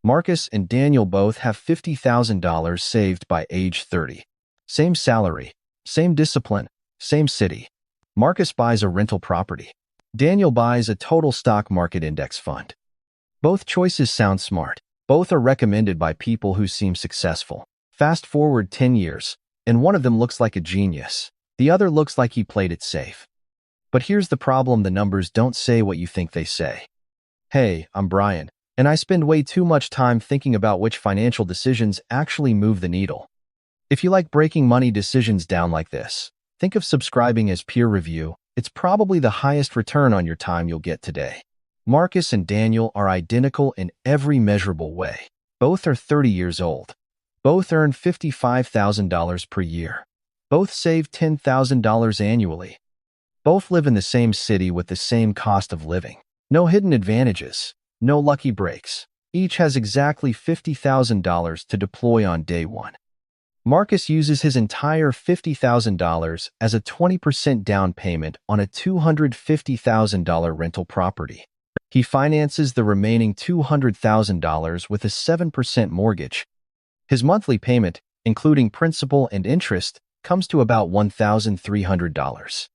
Marcus and Daniel both have $50,000 saved by age 30. Same salary, same discipline, same city. Marcus buys a rental property. Daniel buys a total stock market index fund. Both choices sound smart. Both are recommended by people who seem successful. Fast forward 10 years, and one of them looks like a genius. The other looks like he played it safe. But here's the problem: the numbers don't say what you think they say. Hey, I'm Brian, and I spend way too much time thinking about which financial decisions actually move the needle. If you like breaking money decisions down like this, think of subscribing as peer review. It's probably the highest return on your time you'll get today. Marcus and Daniel are identical in every measurable way. Both are 30 years old. Both earn $55,000 per year. Both save $10,000 annually. Both live in the same city with the same cost of living. No hidden advantages, no lucky breaks. Each has exactly $50,000 to deploy on day one. Marcus uses his entire $50,000 as a 20% down payment on a $250,000 rental property. He finances the remaining $200,000 with a 7% mortgage. His monthly payment, including principal and interest, comes to about $1,300.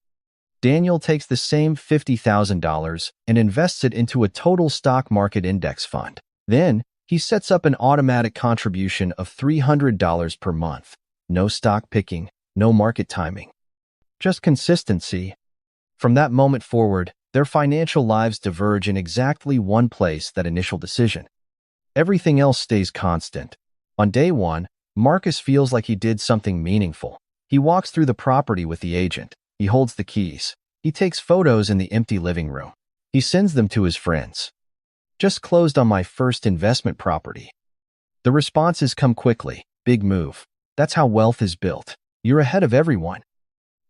Daniel takes the same $50,000 and invests it into a total stock market index fund. Then, he sets up an automatic contribution of $300 per month. No stock picking, no market timing. Just consistency. From that moment forward, their financial lives diverge in exactly one place: that initial decision. Everything else stays constant. On day one, Marcus feels like he did something meaningful. He walks through the property with the agent. He holds the keys. He takes photos in the empty living room. He sends them to his friends. Just closed on my first investment property. The responses come quickly. Big move. That's how wealth is built. You're ahead of everyone.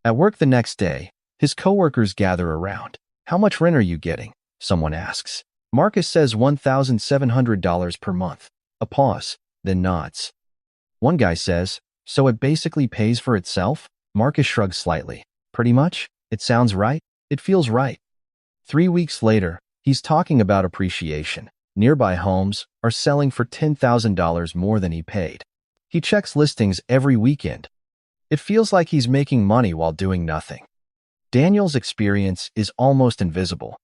At work the next day, his coworkers gather around. How much rent are you getting? Someone asks. Marcus says $1,700 per month. A pause, then nods. One guy says, so it basically pays for itself? Marcus shrugs slightly. Pretty much. It sounds right. It feels right. 3 weeks later, he's talking about appreciation. Nearby homes are selling for $10,000 more than he paid. He checks listings every weekend. It feels like he's making money while doing nothing. Daniel's experience is almost invisible.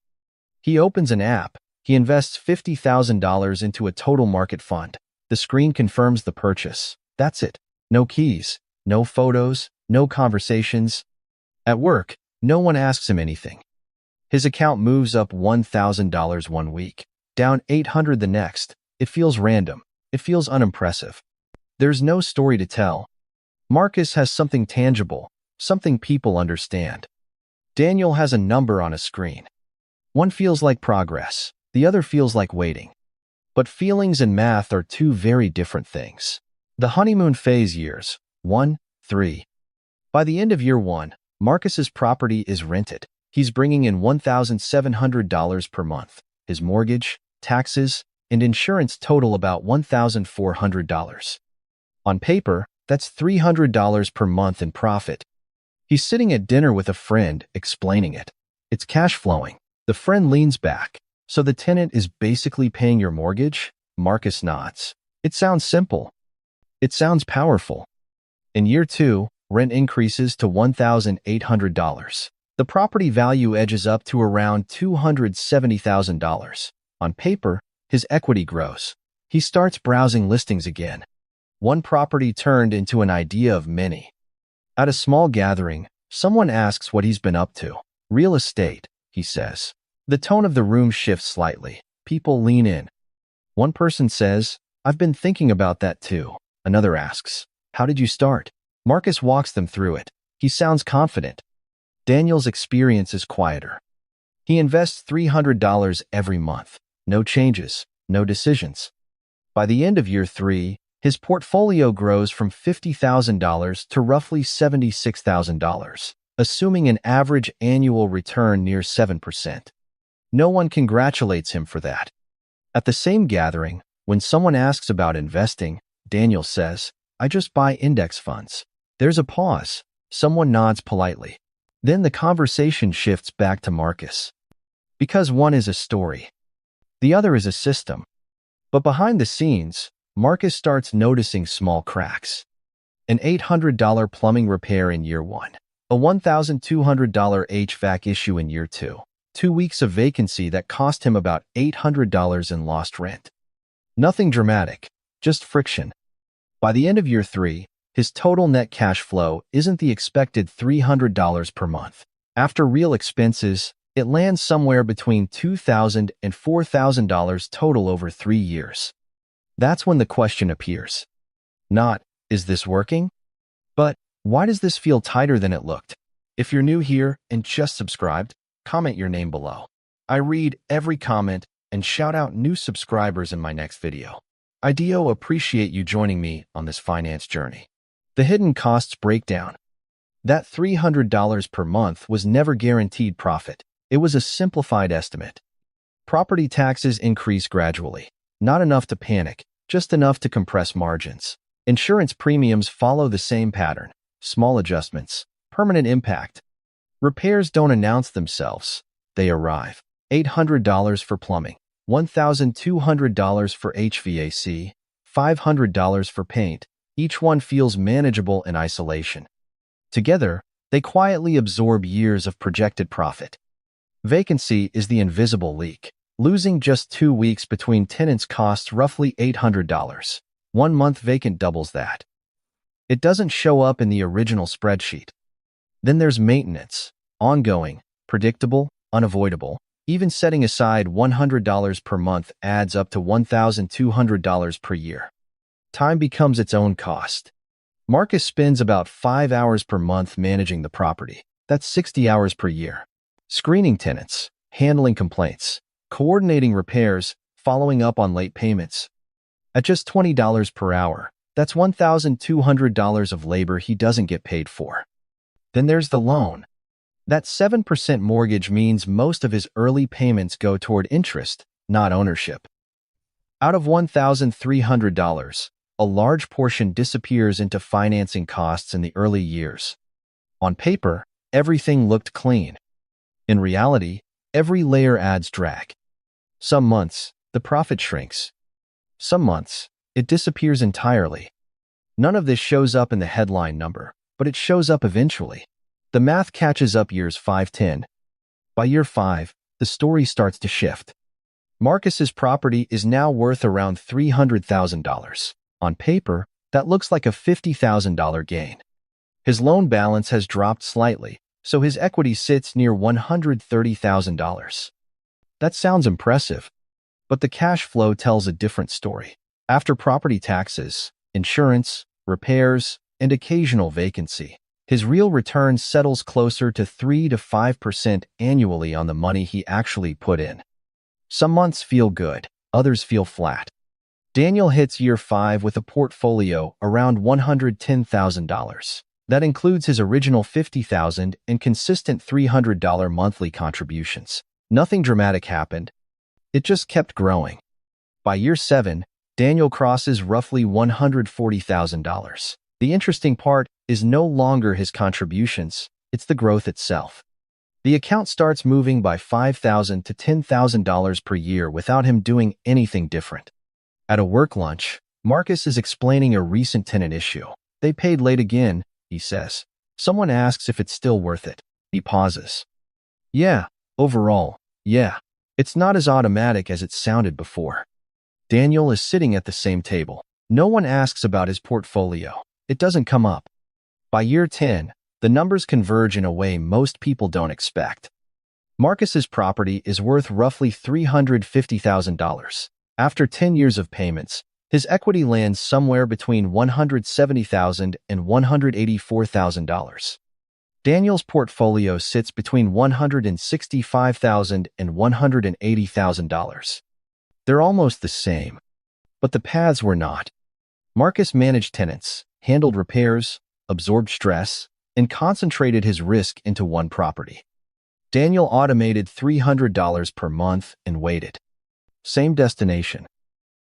He opens an app. He invests $50,000 into a total market fund. The screen confirms the purchase. That's it. No keys, no photos, no conversations. At work, no one asks him anything. His account moves up $1,000 one week, down $800 the next. It feels random. It feels unimpressive. There's no story to tell. Marcus has something tangible, something people understand. Daniel has a number on a screen. One feels like progress. The other feels like waiting. But feelings and math are two very different things. The honeymoon phase years, 1, 3. By the end of year 1, Marcus's property is rented. He's bringing in $1,700 per month. His mortgage, taxes, and insurance total about $1,400. On paper, that's $300 per month in profit. He's sitting at dinner with a friend, explaining it. It's cash flowing. The friend leans back. So the tenant is basically paying your mortgage? Marcus nods. It sounds simple. It sounds powerful. In year 2, rent increases to $1,800. The property value edges up to around $270,000. On paper, his equity grows. He starts browsing listings again. One property turned into an idea of many. At a small gathering, someone asks what he's been up to. Real estate, he says. The tone of the room shifts slightly. People lean in. One person says, I've been thinking about that too. Another asks, how did you start? Marcus walks them through it. He sounds confident. Daniel's experience is quieter. He invests $300 every month. No changes, no decisions. By the end of year 3, his portfolio grows from $50,000 to roughly $76,000, assuming an average annual return near 7%. No one congratulates him for that. At the same gathering, when someone asks about investing, Daniel says, I just buy index funds. There's a pause. Someone nods politely. Then the conversation shifts back to Marcus. Because one is a story. The other is a system. But behind the scenes, Marcus starts noticing small cracks. An $800 plumbing repair in year 1. A $1,200 HVAC issue in year 2. 2 weeks of vacancy that cost him about $800 in lost rent. Nothing dramatic, just friction. By the end of year 3, his total net cash flow isn't the expected $300 per month. After real expenses, it lands somewhere between $2,000 and $4,000 total over 3 years. That's when the question appears. Not, is this working? But, why does this feel tighter than it looked? If you're new here and just subscribed, comment your name below. I read every comment and shout out new subscribers in my next video. I do appreciate you joining me on this finance journey. The hidden costs breakdown. That $300 per month was never guaranteed profit. It was a simplified estimate. Property taxes increase gradually. Not enough to panic, just enough to compress margins. Insurance premiums follow the same pattern. Small adjustments, permanent impact. Repairs don't announce themselves. They arrive. $800 for plumbing, $1,200 for HVAC, $500 for paint. Each one feels manageable in isolation. Together, they quietly absorb years of projected profit. Vacancy is the invisible leak. Losing just 2 weeks between tenants costs roughly $800. 1 month vacant doubles that. It doesn't show up in the original spreadsheet. Then there's maintenance. Ongoing, predictable, unavoidable. Even setting aside $100 per month adds up to $1,200 per year. Time becomes its own cost. Marcus spends about 5 hours per month managing the property. That's 60 hours per year. Screening tenants, handling complaints, coordinating repairs, following up on late payments. At just $20 per hour, that's $1,200 of labor he doesn't get paid for. Then there's the loan. That 7% mortgage means most of his early payments go toward interest, not ownership. Out of $1,300, a large portion disappears into financing costs in the early years. On paper, everything looked clean. In reality, every layer adds drag. Some months, the profit shrinks. Some months, it disappears entirely. None of this shows up in the headline number, but it shows up eventually. The math catches up years 5-10. By year 5, the story starts to shift. Marcus's property is now worth around $300,000. On paper, that looks like a $50,000 gain. His loan balance has dropped slightly, so his equity sits near $130,000. That sounds impressive, but the cash flow tells a different story. After property taxes, insurance, repairs, and occasional vacancy, his real return settles closer to 3 to 5% annually on the money he actually put in. Some months feel good, others feel flat. Daniel hits year 5 with a portfolio around $110,000. That includes his original $50,000 and consistent $300 monthly contributions. Nothing dramatic happened. It just kept growing. By year 7, Daniel crosses roughly $140,000. The interesting part is no longer his contributions, it's the growth itself. The account starts moving by $5,000 to $10,000 per year without him doing anything different. At a work lunch, Marcus is explaining a recent tenant issue. They paid late again, he says. Someone asks if it's still worth it. He pauses. Yeah, overall, yeah. It's not as automatic as it sounded before. Daniel is sitting at the same table. No one asks about his portfolio. It doesn't come up. By year 10, the numbers converge in a way most people don't expect. Marcus's property is worth roughly $350,000. After 10 years of payments, his equity lands somewhere between $170,000 and $184,000. Daniel's portfolio sits between $165,000 and $180,000. They're almost the same, but the paths were not. Marcus managed tenants, handled repairs, absorbed stress, and concentrated his risk into one property. Daniel automated $300 per month and waited. Same destination.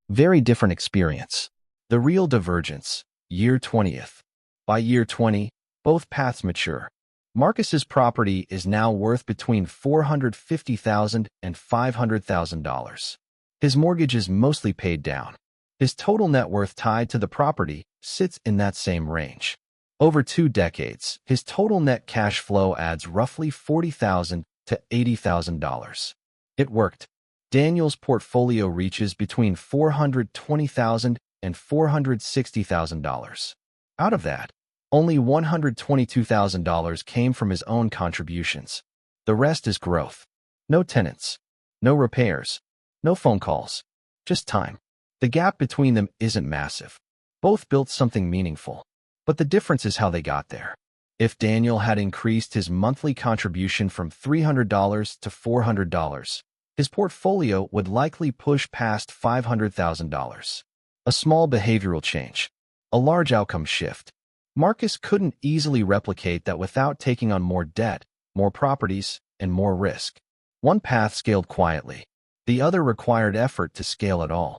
Very different experience. The real divergence, year 20th. By year 20, both paths mature. Marcus's property is now worth between $450,000 and $500,000. His mortgage is mostly paid down. His total net worth tied to the property sits in that same range. Over 2 decades, his total net cash flow adds roughly $40,000 to $80,000. It worked. Daniel's portfolio reaches between $420,000 and $460,000. Out of that, only $122,000 came from his own contributions. The rest is growth. No tenants, no repairs, no phone calls, just time. The gap between them isn't massive. Both built something meaningful, but the difference is how they got there. If Daniel had increased his monthly contribution from $300 to $400, his portfolio would likely push past $500,000. A small behavioral change, a large outcome shift. Marcus couldn't easily replicate that without taking on more debt, more properties, and more risk. One path scaled quietly. The other required effort to scale it all.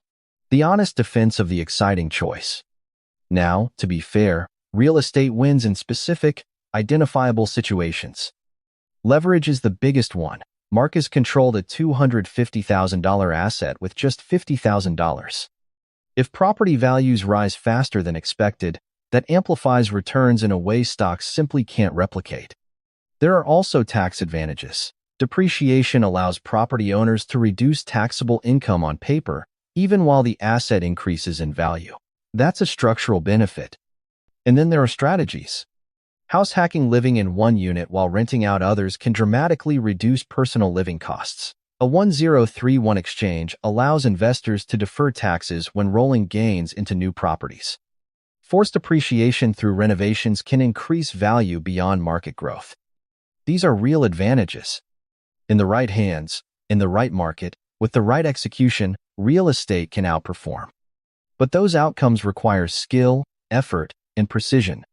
The honest defense of the exciting choice. Now, to be fair, real estate wins in specific, identifiable situations. Leverage is the biggest one. Marcus controlled a $250,000 asset with just $50,000. If property values rise faster than expected, that amplifies returns in a way stocks simply can't replicate. There are also tax advantages. Depreciation allows property owners to reduce taxable income on paper, even while the asset increases in value. That's a structural benefit. And then there are strategies. House hacking: living in one unit while renting out others can dramatically reduce personal living costs. A 1031 exchange allows investors to defer taxes when rolling gains into new properties. Forced appreciation through renovations can increase value beyond market growth. These are real advantages. In the right hands, in the right market, with the right execution, real estate can outperform. But those outcomes require skill, effort, and precision.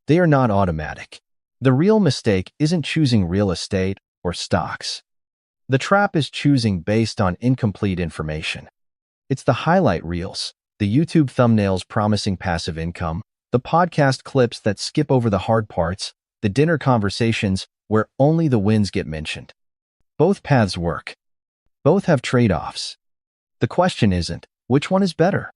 They are not automatic. The real mistake isn't choosing real estate or stocks. The trap is choosing based on incomplete information. It's the highlight reels, the YouTube thumbnails promising passive income, the podcast clips that skip over the hard parts, the dinner conversations where only the wins get mentioned. Both paths work. Both have trade-offs. The question isn't, which one is better?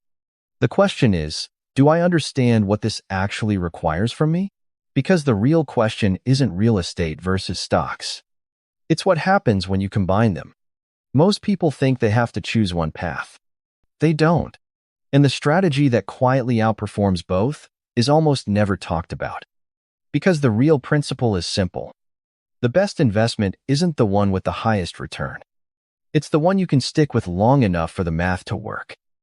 The question is, do I understand what this actually requires from me? Because the real question isn't real estate versus stocks. It's what happens when you combine them. Most people think they have to choose one path. They don't. And the strategy that quietly outperforms both is almost never talked about. Because the real principle is simple. The best investment isn't the one with the highest return. It's the one you can stick with long enough for the math to work.